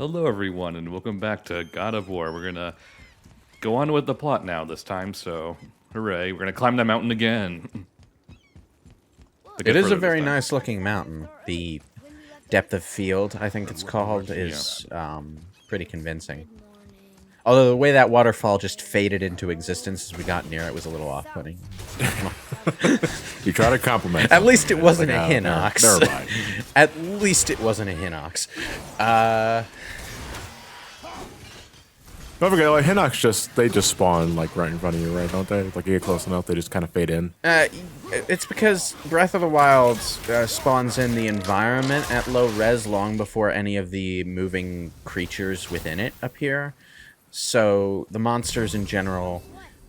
Hello, everyone, and welcome back to God of War. We're gonna go on with the plot now this time, so hooray. We're gonna climb that mountain again. It is a very nice looking mountain. The depth of field, I think it's called, is pretty convincing. Although the way that waterfall just faded into existence as we got near it was a little off-putting. You try to compliment. At least it wasn't a like, Hinox. Never mind. At least it wasn't a Hinox. Don't forget, like Hinox they just spawn like right in front of you, right? Don't they? Like you get close enough, they just kind of fade in. It's because Breath of the Wild spawns in the environment at low res long before any of the moving creatures within it appear. So the monsters in general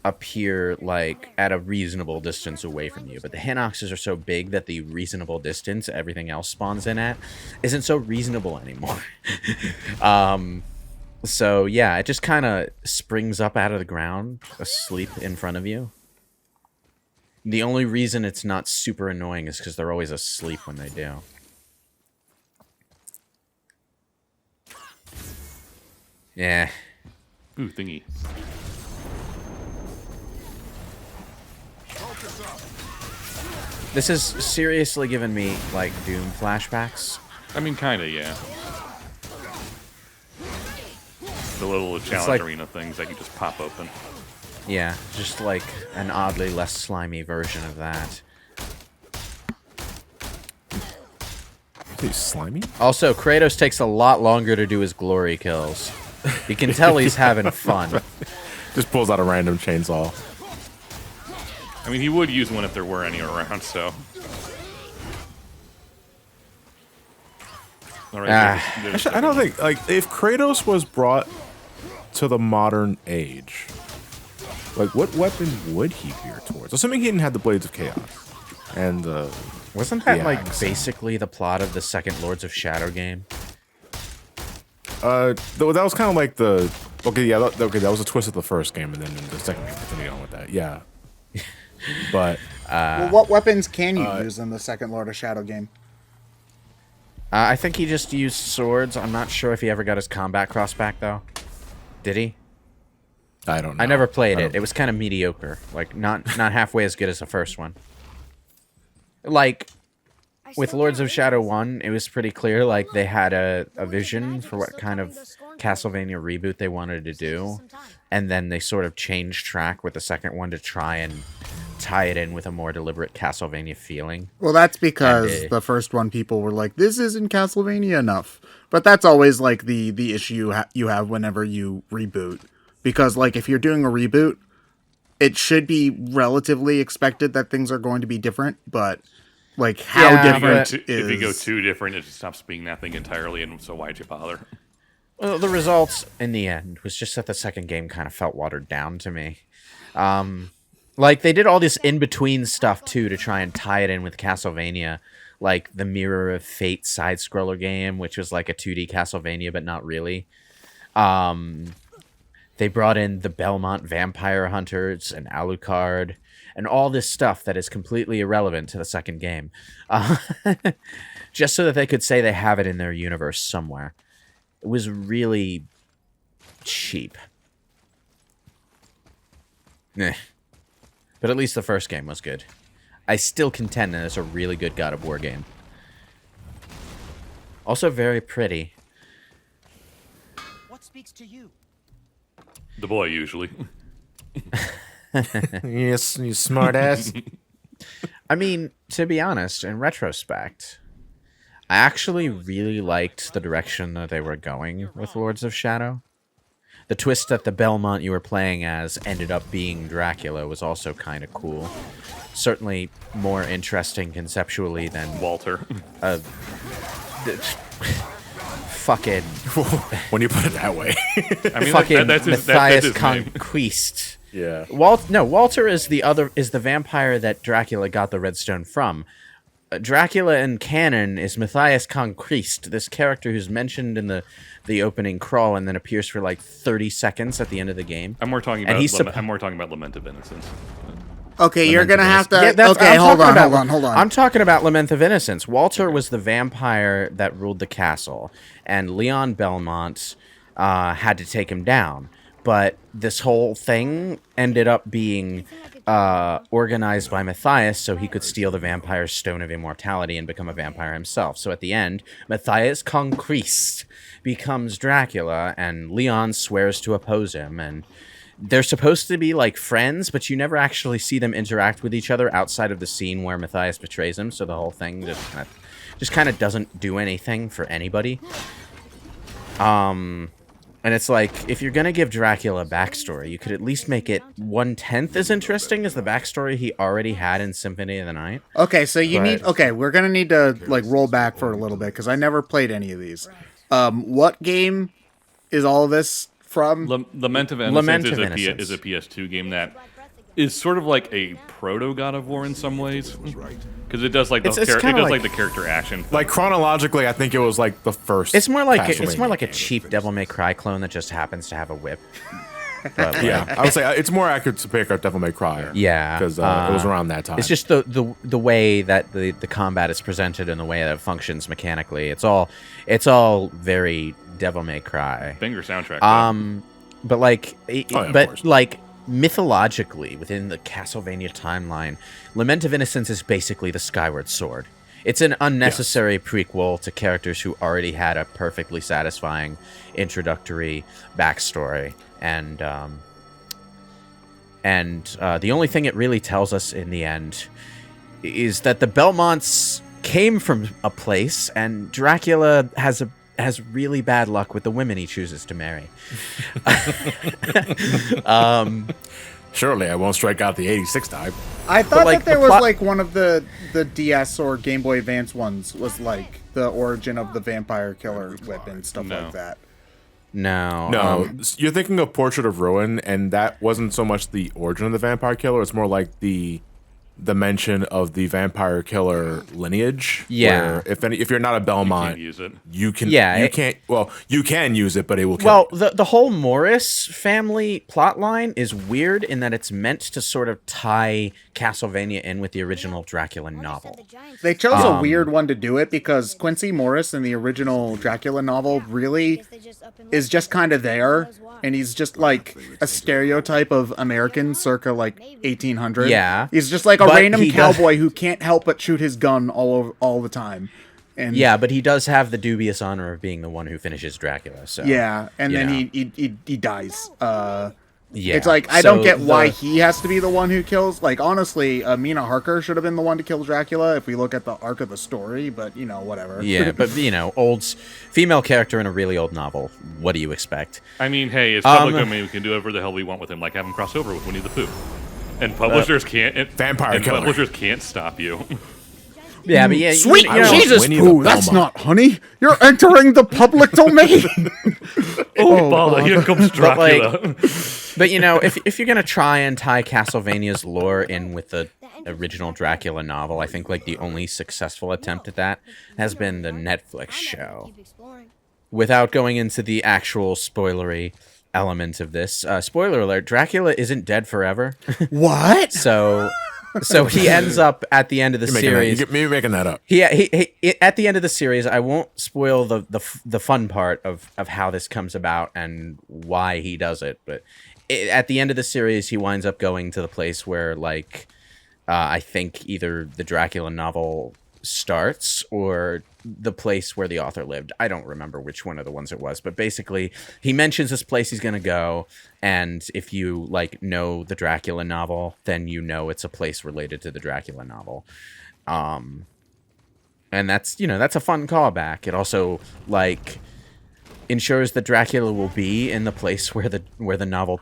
appear like at a reasonable distance away from you, but the Hinoxes are so big that the reasonable distance everything else spawns in at isn't so reasonable anymore. So yeah, it just kind of springs up out of the ground, asleep in front of you. The only reason it's not super annoying is because they're always asleep when they do. Yeah. Ooh, thingy. This has seriously given me, like, Doom flashbacks. I mean, kinda, yeah. The little challenge like, arena things that you just pop open. Yeah, just like an oddly less slimy version of that. He's slimy? Also, Kratos takes a lot longer to do his glory kills. You can tell he's having fun. Just pulls out a random chainsaw. I mean, he would use one if there were any around, so... Alright, Actually, I don't think, like, if Kratos was brought to the modern age, like, what weapon would he veer towards? Assuming he didn't have the Blades of Chaos. And, Wasn't that, like, axe. basically the plot of the second Lords of Shadow game? That was kind of like the... Okay, yeah, that was a twist of the first game, and then in the second game continued on with that. Yeah. But... well, what weapons can you use in the second Lord of Shadow game? I think he just used swords. I'm not sure if he ever got his combat cross back, though. Did he? I don't know. I never played it. It was kind of mediocre. Like, not halfway as good as the first one. Like, with Lords of Shadow 1, it was pretty clear, like, they had a vision for what kind of Castlevania reboot they wanted to do. And then they sort of changed track with the second one to try and tie it in with a more deliberate Castlevania feeling. Well, that's because the first one, people were like, this isn't Castlevania enough. But that's always, like, the issue you have whenever you reboot. Because, like, if you're doing a reboot, it should be relatively expected that things are going to be different, but... Like, how different is... If you go too different, it just stops being that thing entirely, and so why'd you bother? Well, the results, in the end, was just that the second game kind of felt watered down to me. Like, they did all this in-between stuff, too, to try and tie it in with Castlevania. Like, the Mirror of Fate side-scroller game, which was like a 2D Castlevania, but not really. They brought in the Belmont Vampire Hunters and Alucard... and all this stuff that is completely irrelevant to the second game. Just so that they could say they have it in their universe somewhere. It was really cheap. But at least the first game was good. I still contend that it's a really good God of War game. Also very pretty. What speaks to you? The boy, usually. Yes, you smart ass. I mean, to be honest, in retrospect, I actually really liked the direction that they were going with Lords of Shadow. The twist that the Belmont you were playing as ended up being Dracula was also kind of cool. Certainly more interesting conceptually than... Walter. Fucking... When you put it that way. I mean, fucking that's his Matthias name. Conquest. Yeah. Walter is the vampire that Dracula got the Redstone from. Dracula in canon is Matthias Conquest, this character who's mentioned in the opening crawl and then appears for like 30 seconds at the end of the game. I'm more talking about Lament of Innocence. Okay, you're Lament gonna of have to. Innocence. Yeah, that's- Okay, I'm hold talking on, about- hold on. I'm talking about Lament of Innocence. Walter was the vampire that ruled the castle, and Leon Belmont had to take him down. But this whole thing ended up being organized by Matthias so he could steal the vampire's stone of immortality and become a vampire himself. So at the end, Matthias Conquist becomes Dracula, and Leon swears to oppose him, and they're supposed to be like friends, but you never actually see them interact with each other outside of the scene where Matthias betrays him. So the whole thing just kind of doesn't do anything for anybody. And it's like, if you're gonna give Dracula a backstory, you could at least make it 1/10 as interesting as the backstory he already had in Symphony of the Night. Okay, so you But- need. Okay, we're gonna need to like roll back for a little bit because I never played any of these. What game is all of this from? Lament of Lament Innocence of is Innocence. a PS2 game that is sort of like a proto God of War in some ways, because it does like It's kinda like- the character action. Like chronologically, I think it was like the first. It's more like Castlevania a game. cheap Devil May Cry clone that just happens to have a whip. But, like, Yeah, I would say it's more accurate to pick up Devil May Cry. Yeah, because it was around that time. It's just the way that the combat is presented and the way that it functions mechanically. It's all very Devil May Cry. Banger soundtrack. But like, of but course. like mythologically within the Castlevania timeline, Lament of Innocence is basically the Skyward Sword. It's an unnecessary prequel to characters who already had a perfectly satisfying introductory backstory, and the only thing it really tells us in the end is that the Belmonts came from a place, and Dracula has really bad luck with the women he chooses to marry. Surely I won't strike out the 86 type. I thought like, that there the was plot- like one of the DS or Game Boy Advance ones was like the origin of the vampire killer whip and stuff No. like that. No, No, you're thinking of Portrait of Ruin, and that wasn't so much the origin of the vampire killer. It's more like the mention of the vampire killer lineage. Yeah. where if you're not a You Belmont, can't use it. you can. Yeah, you it- can't. Well, you can use it, but it will kill. Well, you. the whole Morris family plotline is weird in that it's meant to sort of tie Castlevania in with the original Dracula novel. They chose a weird one to do it because Quincy Morris in the original Dracula novel really is just kind of there, and he's just like a stereotype of American circa like 1800. Yeah. He's just like a But random he does- cowboy who can't help but shoot his gun all the time. And Yeah, but he does have the dubious honor of being the one who finishes Dracula. So yeah, and you then know. he dies. Yeah, It's like I so don't get why the- he has to be the one who kills. Like honestly, Mina Harker should have been the one to kill Dracula if we look at the arc of the story. But you know, whatever. Yeah, but you know, female character in a really old novel. What do you expect? I mean, hey, it's public domain. We can do whatever the hell we want with him, like have him cross over with Winnie the Pooh. And publishers can't. Vampire killer. Publishers can't stop you. Yeah, but yeah, Sweet you know, Jesus, Winnie the Pooh, that's Belmont. not honey. You're entering the public domain. Oh, Bala, here comes Dracula. But you know, if you're gonna try and tie Castlevania's lore in with the original Dracula novel, I think like the only successful attempt at that has been the Netflix show. Without going into the actual spoilery element of this, spoiler alert: Dracula isn't dead forever. What? So he ends up at the end of the series. You're making that up. He at the end of the series, I won't spoil the fun part of how this comes about and why he does it, but at the end of the series, he winds up going to the place where, like, I think either the Dracula novel starts or the place where the author lived. I don't remember which one of the ones it was, but basically he mentions this place he's going to go, and if you like know the Dracula novel, then you know it's a place related to the Dracula novel. And that's, you know, that's a fun callback. It also like ensures that Dracula will be in the place where the novel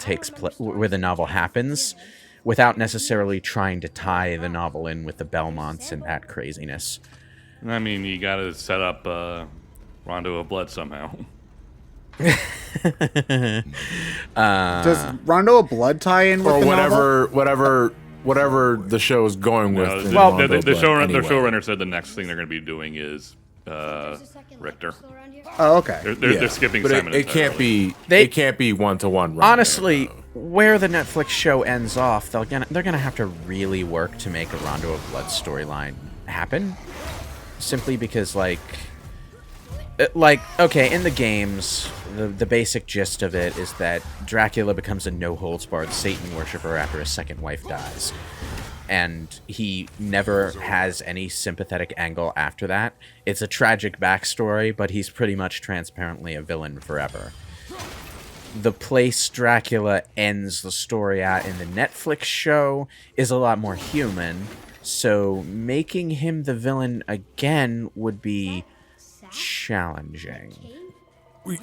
where the novel happens, without necessarily trying to tie the novel in with the Belmonts and that craziness. I mean, you got to set up Rondo of Blood somehow. Does Rondo of Blood tie in with Or the novel? whatever the show is going with. No, in well, Rondo the of Blood showrunner, anyway. the showrunner said the next thing they're going to be doing is Richter. Oh, okay. They're skipping but Simon. it can't entirely. be. It can't be one-to-one. Honestly, where the Netflix show ends off, they're gonna have to really work to make a Rondo of Blood storyline happen. Simply because, okay, in the games, the basic gist of it is that Dracula becomes a no-holds-barred Satan worshiper after his second wife dies. And he never has any sympathetic angle after that. It's a tragic backstory, but he's pretty much transparently a villain forever. The place Dracula ends the story at in the Netflix show is a lot more human, so making him the villain again would be challenging.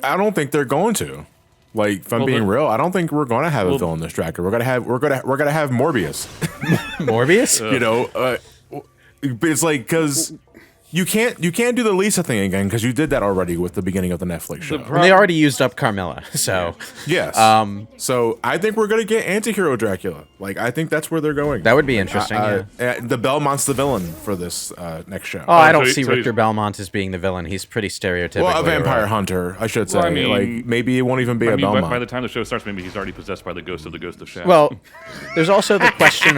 I don't think they're going to. Like, if I'm being real, I don't think we're going to have a villain this Dracula. We're gonna have Morbius. Morbius? You know, it's like, because you can't do the Lisa thing again, because you did that already with the beginning of the Netflix show. And they already used up Carmilla, so yes. So I think we're gonna get anti-hero Dracula. Like, I think that's where they're going. that would be interesting. Yeah. The Belmont's the villain for this next show. Oh, I don't so see so Richter Belmont as being the villain. He's pretty stereotypical. Well, a vampire hunter, I should say. Well, I mean- like, maybe it won't even be a Belmont. By the time the show starts, maybe he's already possessed by the ghost of Shaft. Well, there's also the question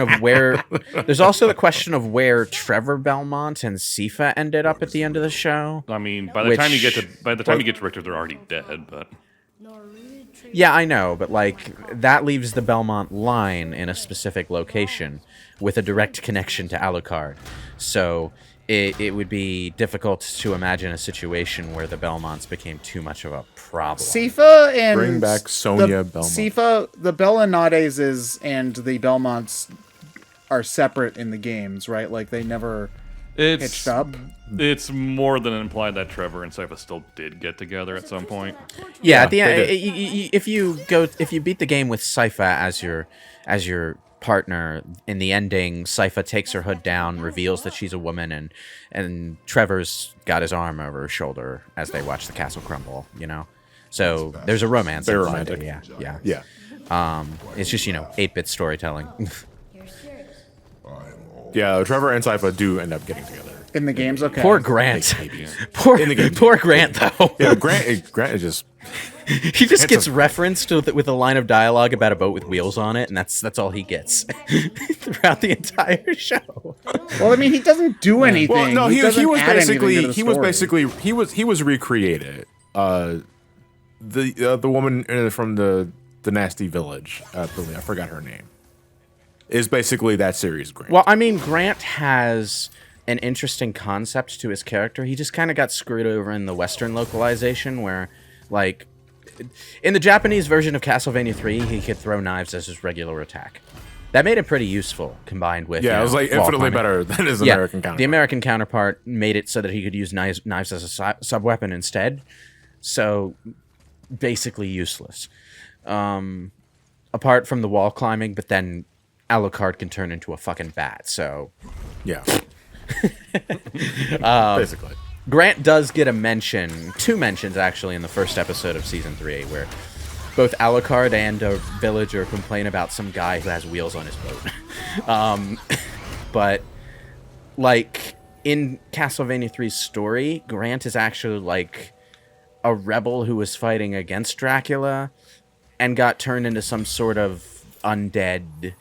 of where Trevor Belmont and Sifa ended up at the end of the show. I mean, by the time you get to Richter, they're already dead. But Yeah, I know, but that leaves the Belmont line in a specific location with a direct connection to Alucard. So it would be difficult to imagine a situation where the Belmonts became too much of a problem. Sifa and Bring back Sonia Belmont. Sifa, the Bellanades and the Belmonts are separate in the games, right? Like they never hitched up. It's more than implied that Trevor and Sypha still did get together at some point. Yeah, at the they end, if you beat the game with Sypha as your partner, in the ending, Sypha takes her hood down, reveals that she's a woman, and Trevor's got his arm over her shoulder as they watch the castle crumble. You know, so there's a romance. Very implied there, romantic. Yeah. It's just 8-bit storytelling. Yeah, Trevor and Sypha do end up getting together. In the games, okay. Poor Grant. Maybe. Poor Grant, though. Yeah, Grant is just... He just gets referenced with a line of dialogue about a boat with wheels on it, and that's all he gets throughout the entire show. Well, I mean, he doesn't do anything. Well, no, he doesn't was add anything to the basically story. he was recreated. The woman from the Danasty village, I forgot her name, is basically that series. Grant. Well, I mean, Grant has an interesting concept to his character. He just kind of got screwed over in the Western localization, where, in the Japanese version of Castlevania 3, he could throw knives as his regular attack. That made it pretty useful, combined with it was wall infinitely climbing. better than his American counterpart. The American counterpart made it so that he could use knives as a sub-weapon instead. So, basically useless. Apart from the wall climbing, but then Alucard can turn into a fucking bat, so... Yeah. Basically. Grant does get a mention, 2 mentions actually, in the first episode of Season 3, where both Alucard and a villager complain about some guy who has wheels on his boat. But, in Castlevania 3's story, Grant is actually, a rebel who was fighting against Dracula and got turned into some sort of undead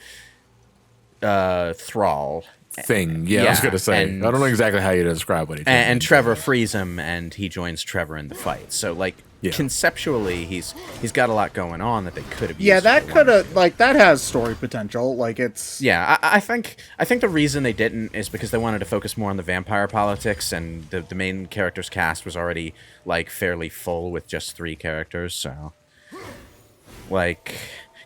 thrall thing. Yeah, I was going to say. and- I don't know exactly how you describe what he did. and Trevor frees him, and he joins Trevor in the fight. So, conceptually, he's got a lot going on that they could have. Yeah, used that for could one. have that has story potential. It's Yeah, I think the reason they didn't is because they wanted to focus more on the vampire politics, and the main characters cast was already fairly full with just 3 characters. So,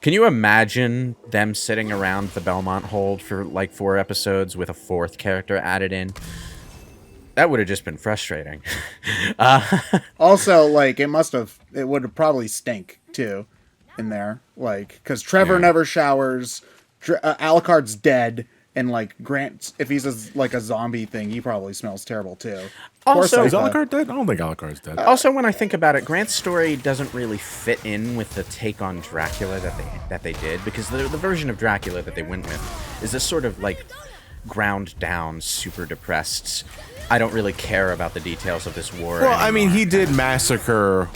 can you imagine them sitting around the Belmont hold for 4 episodes with a 4th character added in? That would have just been frustrating. also it would have probably stink too in there, because Trevor never showers, Alucard's dead, and Grant, if he's a zombie thing, he probably smells terrible too. Also, Is Alucard dead? I don't think Alucard's dead. Also, when I think about it, Grant's story doesn't really fit in with the take on Dracula that they did, because the version of Dracula that they went with is this sort of ground down, super depressed. I don't really care about the details of this war. Well, I mean, anymore. he did massacre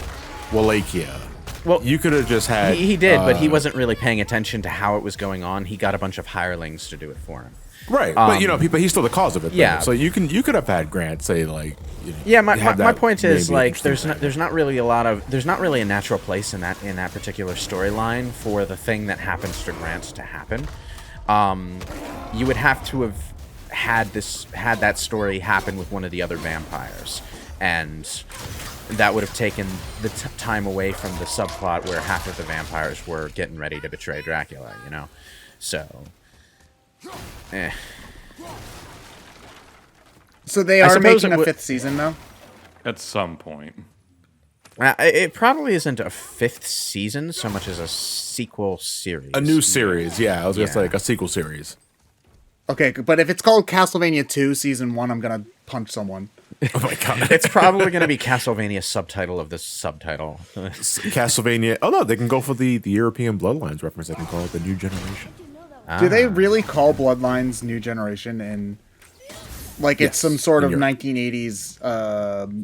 Wallachia. Well, you could have just had. He did, but he wasn't really paying attention to how it was going on. He got a bunch of hirelings to do it for him. Right, but but he's still the cause of it. Though. Yeah. So you could have had Grant say like. Yeah, my point is like there's not really a natural place in that particular storyline for the thing that happens to Grant to happen. You would have to have had that story happen with one of the other vampires, and that would have taken the time away from the subplot where half of the vampires were getting ready to betray Dracula. So. So they are making a 5th season, though? At some point. It probably isn't a 5th season so much as a sequel series. a new series. Yeah, I was gonna say like a sequel series. Okay, but if it's called Castlevania 2 Season 1, I'm gonna punch someone. Oh my god! It's probably going to be Castlevania subtitle of the subtitle. Castlevania. Oh no, they can go for the European Bloodlines reference. They can call it the New Generation. Do they really call Bloodlines New Generation and like it's some sort of 1980s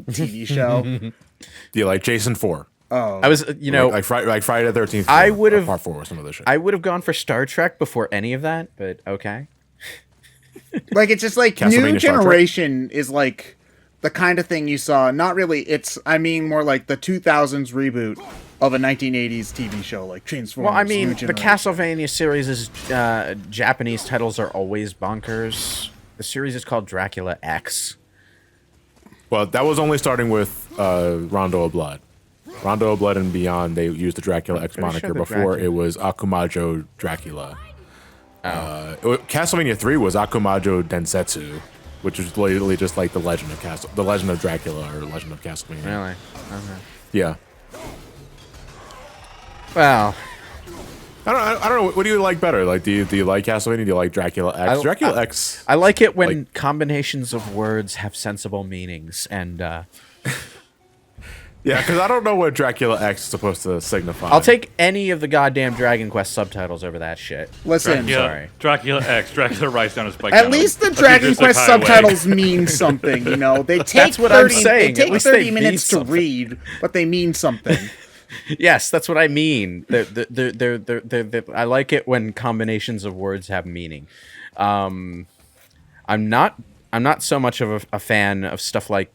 TV show? Do you like Jason 4? Oh, I was, like Friday the 13th. I would have Part 4 or some of this shit. I would have gone for Star Trek before any of that, but okay. Like it's just like New Generation is like the kind of thing you saw. Not really. I mean more like the 2000s reboot of a 1980s TV show like Transformers. Well, I mean, the Castlevania series' Japanese titles are always bonkers. The series is called Dracula X. Well, that was only starting with Rondo of Blood. Rondo of Blood and Beyond, they used the Dracula X moniker. Before it was Akumajo Dracula. Castlevania 3 was Akumajo Densetsu, which is literally just like the Legend of Dracula or Legend of Castlevania. Really? Okay. Yeah. Well, I don't know. What do you like better? Like, do you like Castlevania? Do you like Dracula X? Dracula X. I like it when combinations of words have sensible meanings, and yeah, because I don't know what Dracula X is supposed to signify. I'll take any of the goddamn Dragon Quest subtitles over that shit. Listen, sorry. Dracula X, Dracula rides down a spike. At least the Dragon Quest subtitles mean something, They take That's what I'm saying. They take 30 minutes to read, but they mean something. Yes, that's what I mean. I like it when combinations of words have meaning. I'm not so much of a fan of stuff like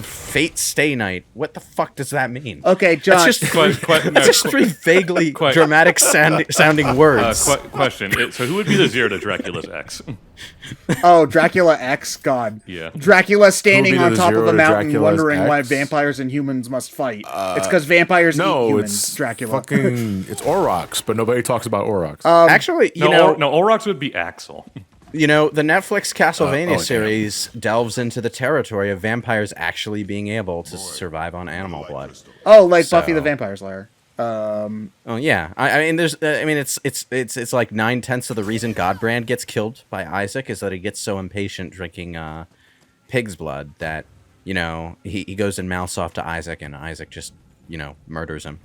Fate Stay Night. What the fuck does that mean? Okay, John. That's just three vaguely dramatic sounding words. Question. So who would be the Zero to Dracula's X? Oh, Dracula X? God. Yeah. Dracula standing on top of a mountain Dracula's wondering why X? vampires and humans must fight. It's because vampires eat humans, it's Dracula. it's Aurochs, but nobody talks about Aurochs. Actually, Aurochs would be Axel. The Netflix Castlevania series delves into the territory of vampires actually being able to survive on animal blood. Oh, like Buffy the Vampire Slayer. Oh yeah, I mean, it's like 9/10 of the reason Godbrand gets killed by Isaac is that he gets so impatient drinking pig's blood that he goes and mouths off to Isaac and Isaac just murders him.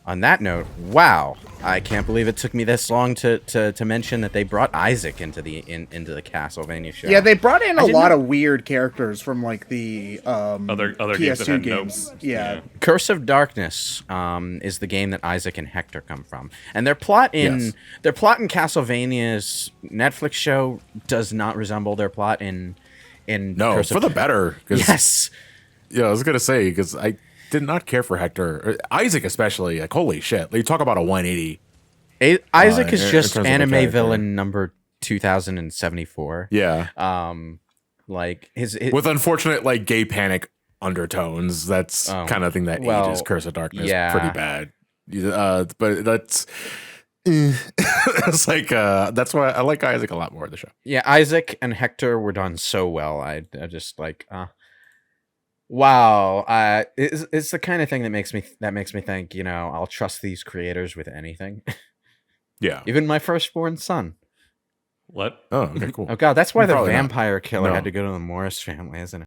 On that note, wow, I can't believe it took me this long to mention that they brought Isaac into the Castlevania show. Yeah, they brought in a lot of weird characters from like the other PS2 games. games. Yeah. Curse of Darkness is the game that Isaac and Hector come from, and their plot in Castlevania's Netflix show does not resemble their plot in Curse for the better. Yes. Yeah, I was gonna say because I did not care for Hector, Isaac especially. Like, holy shit! Like, you talk about a 180. Isaac is just in terms of anime villain number 2074. Yeah. Like his with unfortunate like gay panic undertones. That's kind of thing that ages Curse of Darkness pretty bad. But that's. It's like that's why I like Isaac a lot more in the show. Yeah, Isaac and Hector were done so well. I just like. Wow, it's the kind of thing that makes me think, I'll trust these creators with anything. Yeah. Even my firstborn son. What? Oh, okay, cool. Oh god, that's why the Probably vampire killer had to go to the Morris family, isn't it?